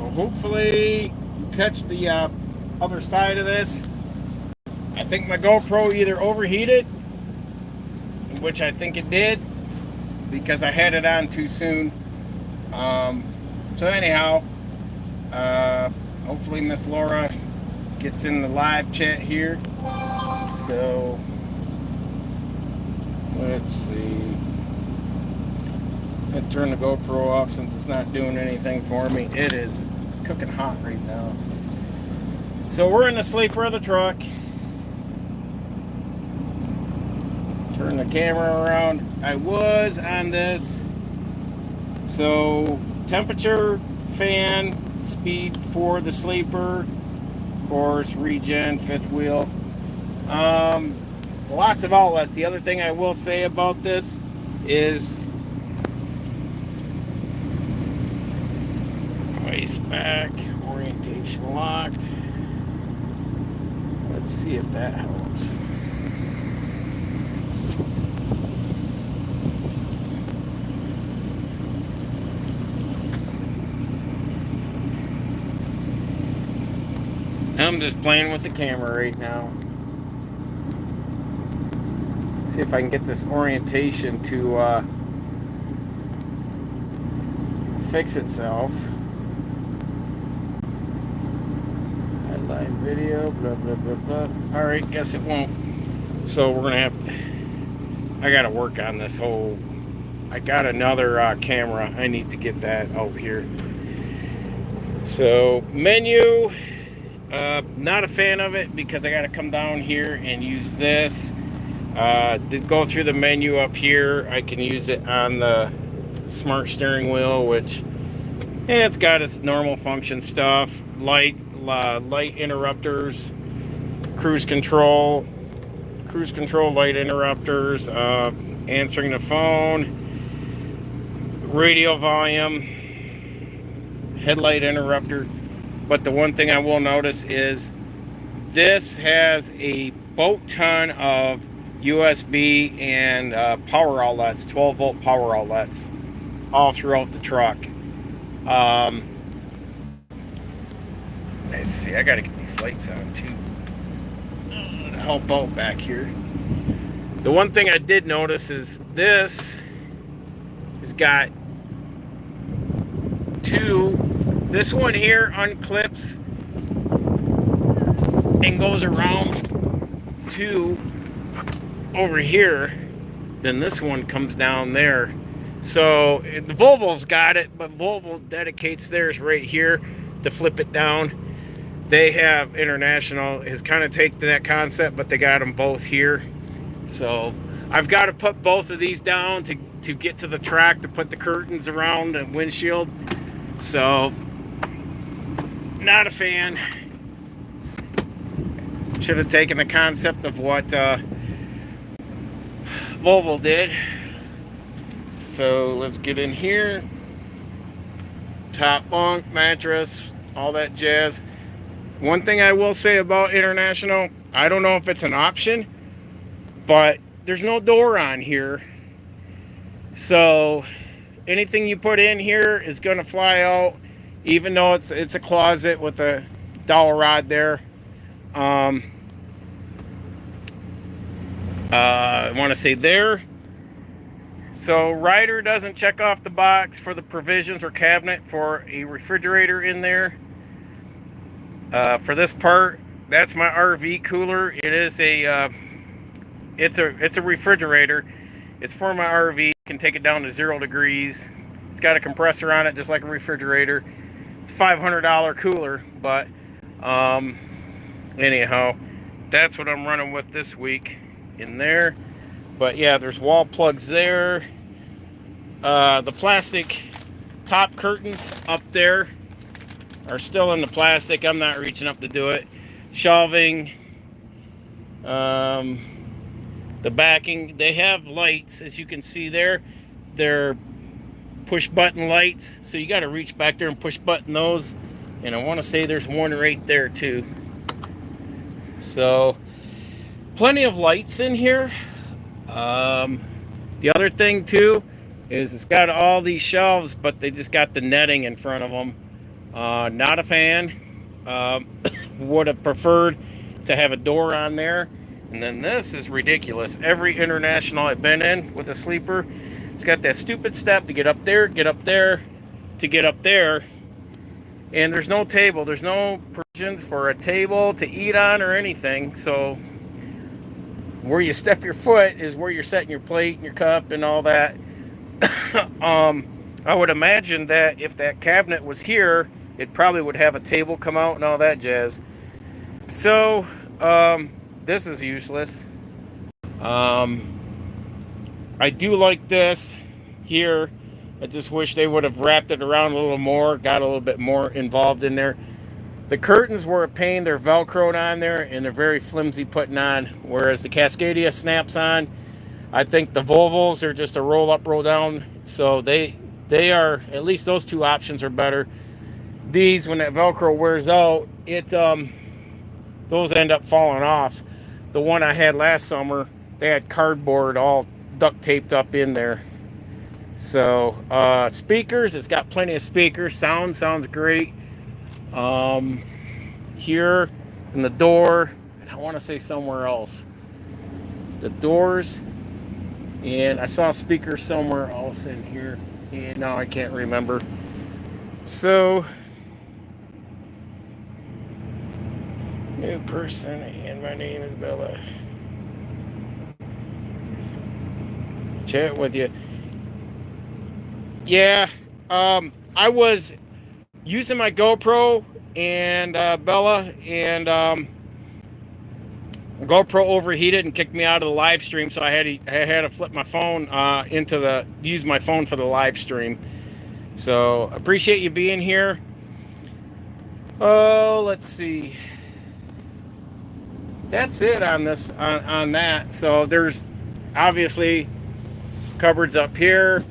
So hopefully catch the other side of this. I think my GoPro either overheated, which I think it did, because I had it on too soon. So anyhow, hopefully Miss Laura gets in the live chat here. So let's see. I turn the GoPro off since it's not doing anything for me. It is cooking hot right now. So we're in the sleeper of the truck. Turn the camera around. I was on this. So temperature, fan, speed for the sleeper, of course, regen, fifth wheel. Lots of outlets. The other thing I will say about this is waist back, orientation locked. Let's see if that helps. I'm just playing with the camera right now. See if I can get this orientation to fix itself. Headline video, blah, blah, blah, blah. All right, guess it won't. So we're gonna have to, I gotta work on this whole, I got another camera. I need to get that out here. So menu, not a fan of it because I gotta come down here and use this. Did go through the menu up here. I can use it on the smart steering wheel, which it's got its normal function stuff. Light interrupters, cruise control, light interrupters, answering the phone, radio volume, headlight interrupter. But the one thing I will notice is this has a boat ton of USB and power outlets, 12-volt power outlets, all throughout the truck. Let's see, I gotta get these lights on too to help out back here. The one thing I did notice is this has got two. This one here unclips and goes around to over here. Then this one comes down there. So the Volvo's got it, but Volvo dedicates theirs right here to flip it down. They have International has kind of taken that concept, but they got them both here. So I've got to put both of these down to get to the track to put the curtains around the windshield. So not a fan. Should have taken the concept of what Volvo did. So let's get in here. Top bunk, mattress, all that jazz. One thing I will say about International, I don't know if it's an option, but there's no door on here. So anything you put in here is going to fly out, even though it's a closet with a dowel rod there. I want to say there. So Ryder doesn't check off the box for the provisions or cabinet for a refrigerator in there. For this part, that's my RV cooler. It is it's a refrigerator. It's for my RV. You can take it down to 0 degrees. It's got a compressor on it, just like a refrigerator. It's a $500 cooler, but anyhow, that's what I'm running with this week in there. But yeah, there's wall plugs there. The plastic top curtains up there are still in the plastic. I'm not reaching up to do it. Shelving. The backing. They have lights, as you can see there. They're push button lights. So you got to reach back there and push button those. And I want to say there's one right there too. So plenty of lights in here. The other thing too is it's got all these shelves, but they just got the netting in front of them. Not a fan. Would have preferred to have a door on there. And then this is ridiculous. Every international I've been in with a sleeper, it's got that stupid step to get up there, to get up there. And there's no table. There's no provisions for a table to eat on or anything. So where you step your foot is where you're setting your plate and your cup and all that. I would imagine that if that cabinet was here, it probably would have a table come out and all that jazz. So, this is useless. I do like this here. I just wish they would have wrapped it around a little more, got a little bit more involved in there. The curtains were a pain. They're Velcroed on there, and they're very flimsy putting on, whereas the Cascadia snaps on. I think the Volvos are just a roll up, roll down. So they are, at least those two options are better. These, when that Velcro wears out, those end up falling off. The one I had last summer, they had cardboard all duct taped up in there. So speakers, it's got plenty of speakers. Sound sounds great. Here in the door, and I want to say somewhere else. The doors, and I saw speakers somewhere else in here. And now I can't remember. So, new person, and my name is Bella. Chat with you. Yeah, I was using my GoPro and Bella, and GoPro overheated and kicked me out of the live stream, so I had to flip my phone use my phone for the live stream. So appreciate you being here. Oh, let's see. That's it on this on that. So there's obviously cupboards up here,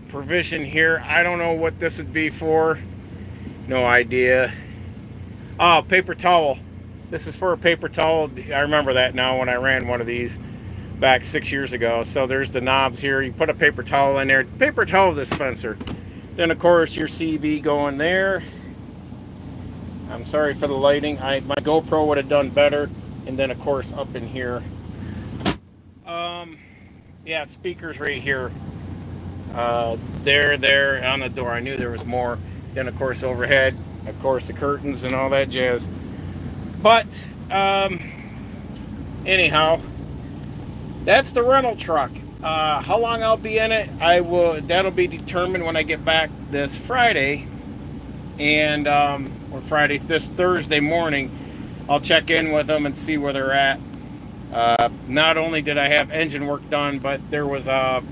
provision here. I don't know what this would be for. No idea. Oh, paper towel. This is for a paper towel. I remember that now when I ran one of these back 6 years ago. So there's the knobs here. You put a paper towel in there. Paper towel dispenser. Then of course your CB going there. I'm sorry for the lighting. My GoPro would have done better. And then of course up in here. Yeah, speakers right here. There on the door. I knew there was more. Then of course overhead. Of course the curtains and all that jazz. But anyhow, that's the rental truck. How long I'll be in it, that'll be determined when I get back this Friday, and or Friday, this Thursday morning. I'll check in with them and see where they're at. Not only did I have engine work done, but there was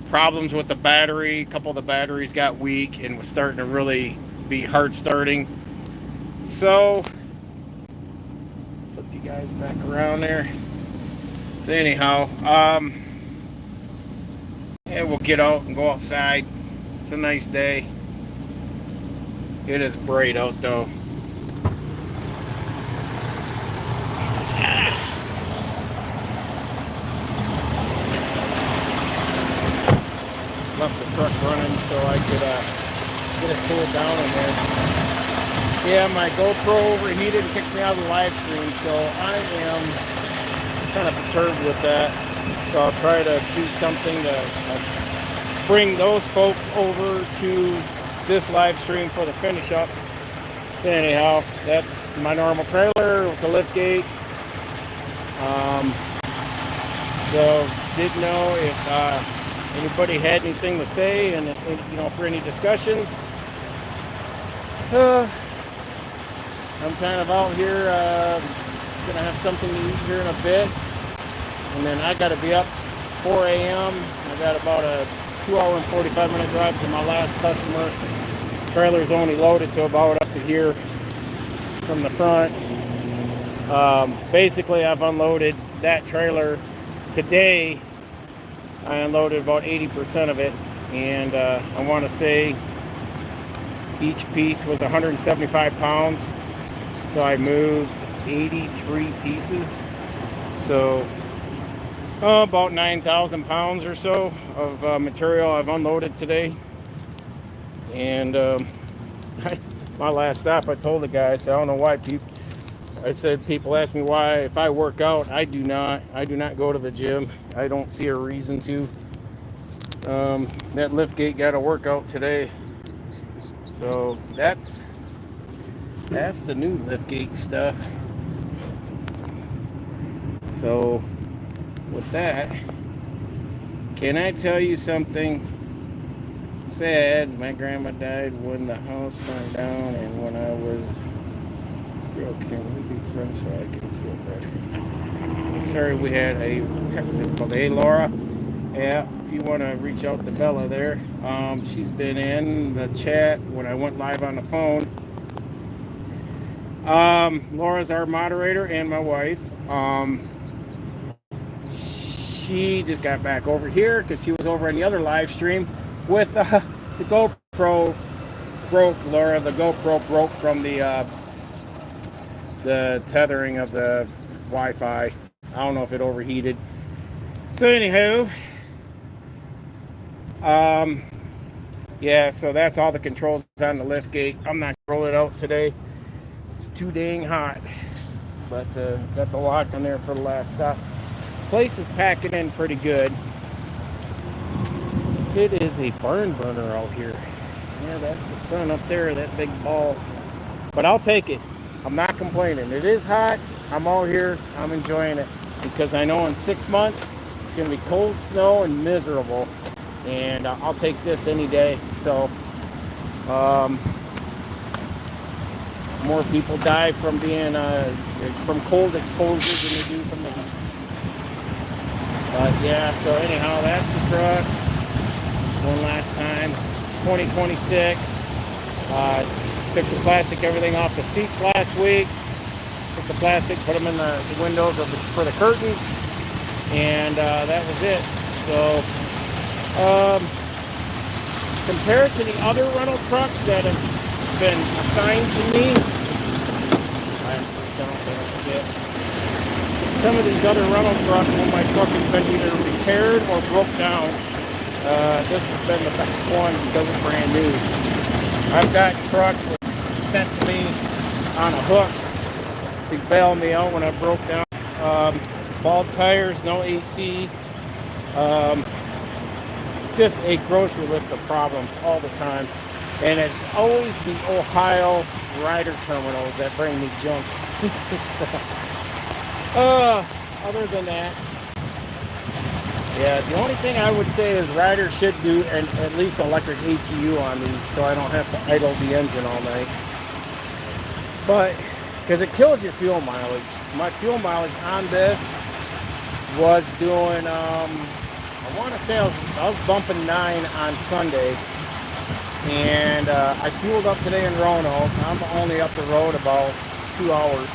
problems with the battery. A couple of the batteries got weak and was starting to really be hard starting. So flip you guys back around there. So anyhow, yeah, we'll get out and go outside. It's a nice day. It is bright out though. Left the truck running so I could get it cooled down in there. Yeah, my GoPro overheated and kicked me out of the live stream, so I am kind of perturbed with that. So I'll try to do something to bring those folks over to this live stream for the finish up. So anyhow, that's my normal trailer with the lift gate. So didn't know if anybody had anything to say, and for any discussions. I'm kind of out here, gonna have something to eat here in a bit, and then I gotta be up 4 a.m. I got about a 2-hour and 45-minute drive to my last customer. Trailer's only loaded to about up to here from the front. Basically, I've unloaded that trailer today. I unloaded about 80% of it, and I want to say each piece was 175 pounds. So I moved 83 pieces. So about 9,000 pounds or so of material I've unloaded today. And my last stop, I told the guy, I said, I don't know why people ask me why, if I work out. I do not go to the gym. I don't see a reason to. That lift gate got a workout today. So that's the new lift gate stuff. So with that, can I tell you something sad? My grandma died when the house burned down, and when I was real. Can we be friends so I can feel better? Sorry, we had a technical difficulty. Hey, Laura. Yeah, if you want to reach out to Bella there, she's been in the chat when I went live on the phone. Laura's our moderator and my wife. She just got back over here because she was over on the other live stream with the GoPro broke. Laura, the GoPro broke from the tethering of the Wi-Fi. I don't know if it overheated. So anywho, yeah, so that's all the controls on the lift gate. I'm not gonna roll it out today. It's too dang hot. But got the lock on there for the last stop. Place is packing in pretty good. It is a barn burner out here. Yeah, that's the sun up there, that big ball. But I'll take it. I'm not complaining. It is hot. I'm out here. I'm enjoying it. Because I know in 6 months, it's going to be cold, snow, and miserable. And I'll take this any day. So, more people die from being from cold exposure than they do from the heat. But yeah, so anyhow, that's the truck. One last time, 2026. Took the plastic, everything off the seats last week. Took the plastic, put them in the windows for the curtains, and that was it. So, compared to the other rental trucks that have been assigned to me, some of these other rental trucks, when my truck has been either repaired or broke down, this has been the best one because it's brand new. I've got trucks sent to me on a hook to bail me out when I broke down. Bald tires, no AC, just a grocery list of problems all the time. And it's always the Ohio Ryder terminals that bring me junk. So, other than that, yeah, the only thing I would say is Ryder should do at least electric APU on these, so I don't have to idle the engine all night. But because it kills your fuel mileage. My fuel mileage on this was doing, I want to say I was bumping 9 on Sunday, and I fueled up today in Roanoke. I'm only up the road about 2 hours.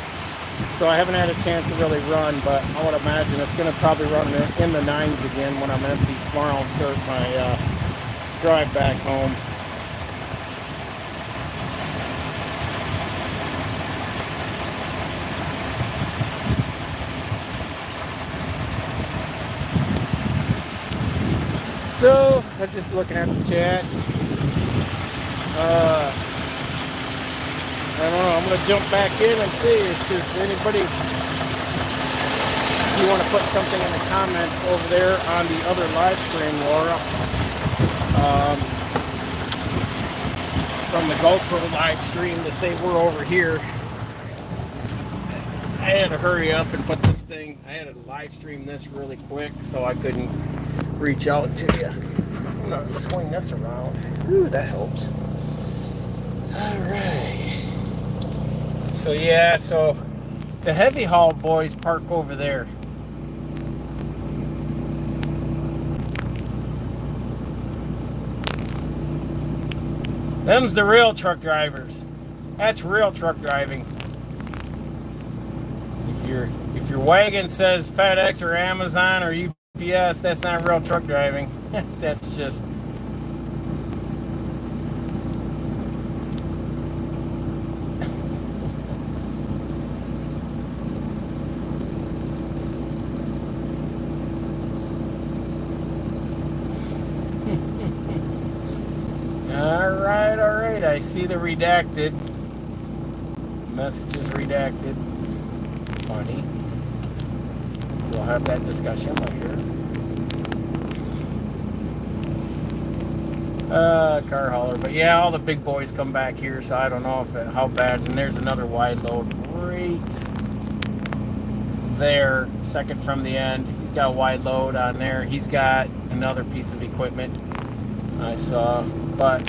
So I haven't had a chance to really run, but I would imagine it's going to probably run in the 9s again when I'm empty tomorrow and start my drive back home. So, I was just looking at the chat. I don't know, I'm going to jump back in and see if there's anybody, if you want to put something in the comments over there on the other live stream, Laura, from the GoPro live stream to say we're over here. I had to hurry up and put this thing, I had to live stream this really quick so I couldn't reach out to you. I'm going to swing this around. Ooh, that helps. All right. So yeah, so the heavy haul boys park over there. Them's the real truck drivers. That's real truck driving. If your wagon says FedEx or Amazon or UPS, that's not real truck driving. That's just all right. I see the redacted. Messages redacted. Funny. We'll have that discussion later. Car hauler. But yeah, all the big boys come back here, so I don't know how bad. And there's another wide load right there, second from the end. He's got a wide load on there. He's got another piece of equipment I saw. But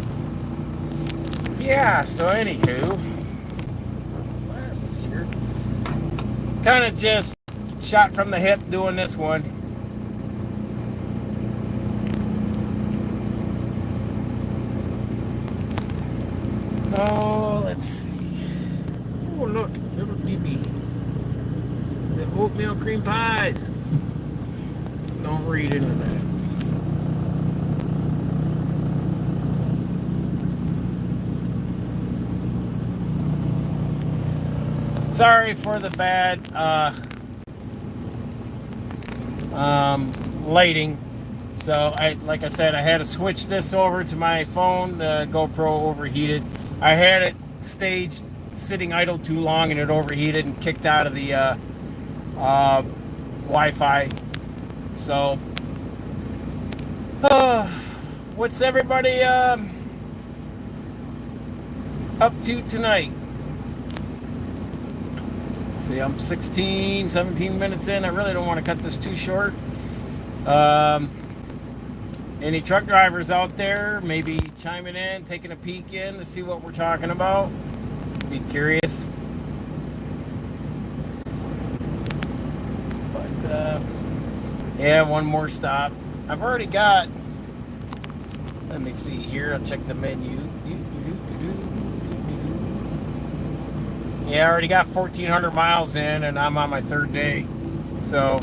yeah, so anywho, glasses here. Kind of just shot from the hip doing this one. Oh, let's see. Oh, look, little DB. The oatmeal cream pies. Don't read into that. Sorry for the bad lighting. So like I said, I had to switch this over to my phone. The GoPro overheated. I had it staged sitting idle too long, and it overheated and kicked out of the Wi-Fi. So, what's everybody up to tonight? See, I'm 17 minutes in. I really don't want to cut this too short. Any truck drivers out there maybe chiming in, taking a peek in to see what we're talking about? Be curious. But yeah, one more stop. I've already got, let me see here, I'll check the menu. Yeah, I already got 1,400 miles in, and I'm on my third day. So,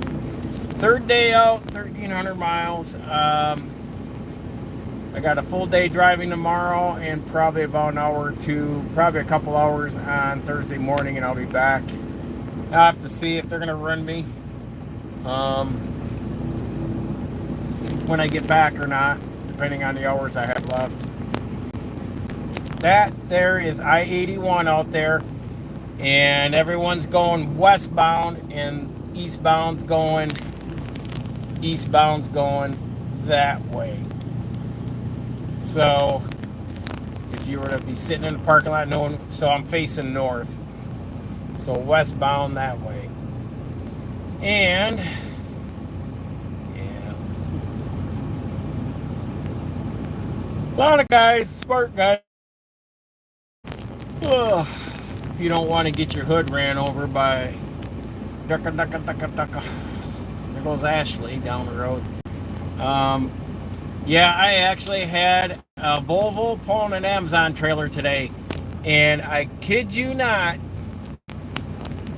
third day out, 1,300 miles. I got a full day driving tomorrow, and probably about an hour or two, probably a couple hours on Thursday morning, and I'll be back. I'll have to see if they're going to run me when I get back or not, depending on the hours I have left. That there is I-81 out there, and everyone's going westbound, and eastbound's going that way. So if you were to be sitting in the parking lot, so I'm facing north, so westbound that way. And yeah, a lot of guys, smart guys. Ugh. If you don't want to get your hood ran over by ducka. There goes Ashley down the road. Yeah, I actually had a Volvo pulling an Amazon trailer today, and I kid you not,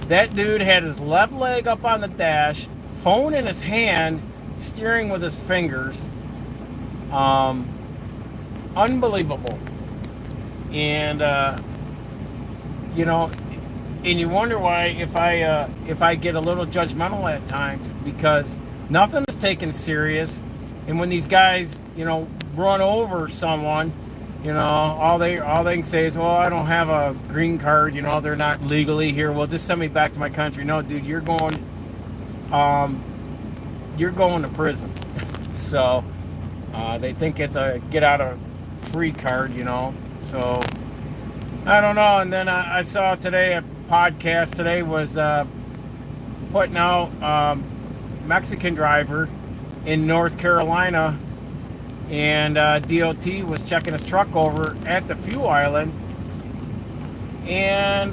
that dude had his left leg up on the dash, phone in his hand, steering with his fingers. Unbelievable. And you know, and you wonder why if I get a little judgmental at times, because nothing is taken serious. And when these guys, run over someone, all they can say is, well, I don't have a green card, they're not legally here. Well, just send me back to my country. No, dude, you're going to prison. So they think it's a get out of free card, So I don't know. And then I saw today a podcast today was putting out Mexican driver in North Carolina, and DOT was checking his truck over at the fuel island, and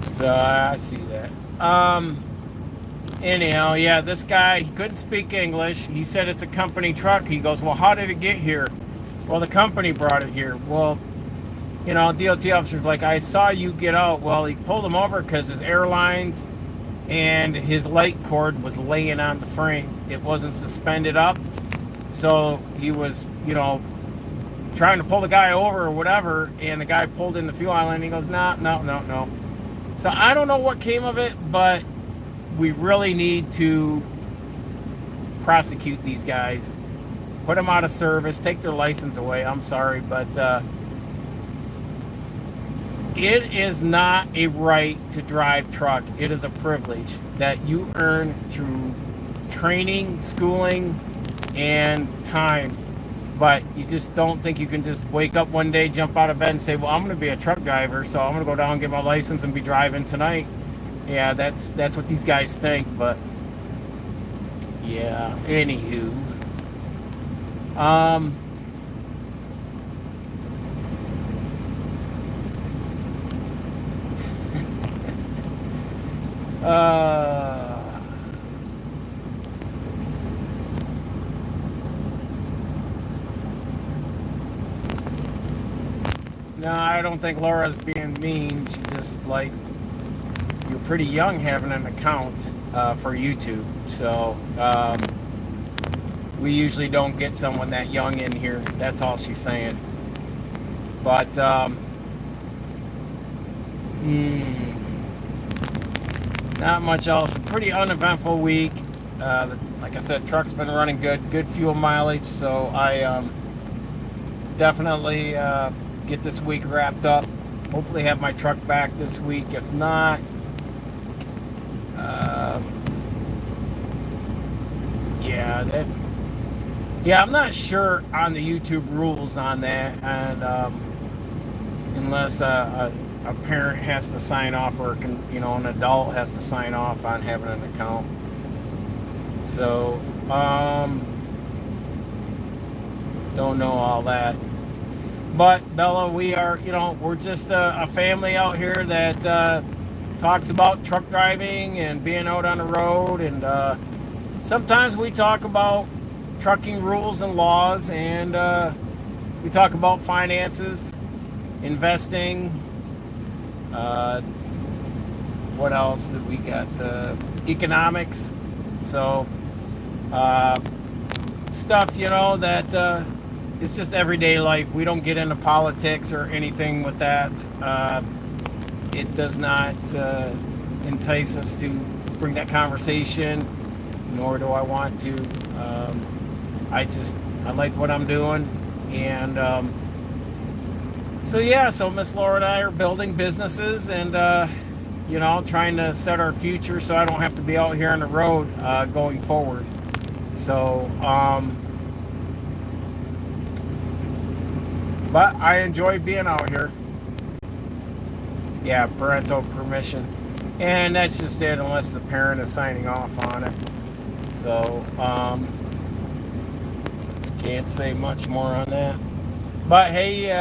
so I see that. Anyhow, yeah, this guy, he couldn't speak English. He said it's a company truck. He goes, well, how did it get here? Well, the company brought it here. Well, DOT officer's like, I saw you get out. Well, he pulled him over because his airlines and his light cord was laying on the frame. It wasn't suspended up. So he was, trying to pull the guy over or whatever, and the guy pulled in the fuel island, and he goes, no. So I don't know what came of it, but we really need to prosecute these guys, put them out of service, take their license away. I'm sorry, but it is not a right to drive truck. It is a privilege that you earn through training, schooling, and time. But you just don't think you can just wake up one day, jump out of bed, and say, well, I'm going to be a truck driver, so I'm going to go down and get my license and be driving tonight. Yeah, that's what these guys think. But yeah, anywho, no, I don't think Laura's being mean. She just like, you're pretty young having an account for YouTube, so we usually don't get someone that young in here. That's all she's saying. But not much else. Pretty uneventful week. Like I said, truck's been running good fuel mileage, so I definitely get this week wrapped up. Hopefully have my truck back this week. If not, yeah, I'm not sure on the YouTube rules on that, and unless a parent has to sign off, or an adult has to sign off on having an account. So don't know all that. But Bella, we are, we're just a family out here that talks about truck driving and being out on the road, and sometimes we talk about trucking rules and laws, and we talk about finances, investing. What else did we got? Economics. So stuff, that it's just everyday life. We don't get into politics or anything with that. It does not entice us to bring that conversation, nor do I want to. I like what I'm doing, and so Miss Laura and I are building businesses, and trying to set our future so I don't have to be out here on the road going forward. So but I enjoy being out here. Yeah, parental permission, and that's just it, unless the parent is signing off on it. So can't say much more on that. But hey,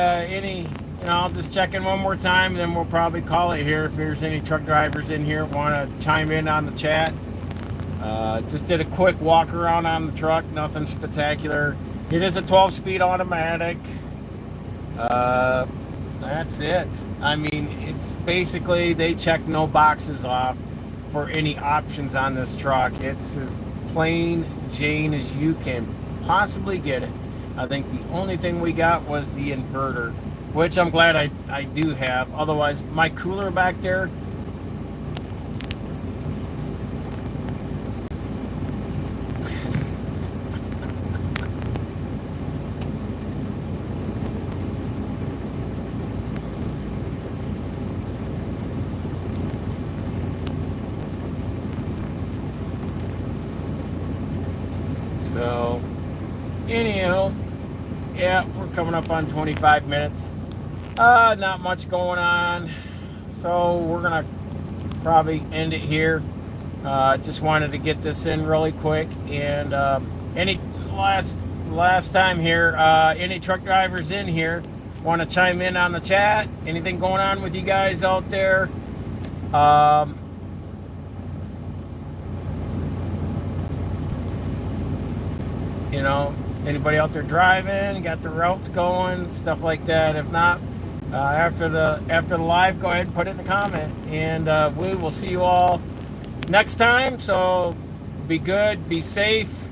I'll just check in one more time, and then we'll probably call it here. If there's any truck drivers in here want to chime in on the chat. Just did a quick walk around on the truck, nothing spectacular. It is a 12-speed automatic. That's it. I mean, it's basically, they check no boxes off for any options on this truck. It's as plain Jane as you can possibly get it. I think the only thing we got was the inverter, which I'm glad I do have. Otherwise, my cooler back there, so anyhow, yeah, we're coming up on 25 minutes. Not much going on, so we're gonna probably end it here. Just wanted to get this in really quick, and any last time here, any truck drivers in here want to chime in on the chat? Anything going on with you guys out there? Anybody out there driving, got the routes going, stuff like that? If not, after the live, go ahead and put it in the comment, and we will see you all next time. So be good, be safe,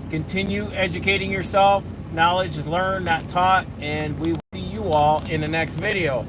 continue educating yourself. Knowledge is learned, not taught, and we will see you all in the next video.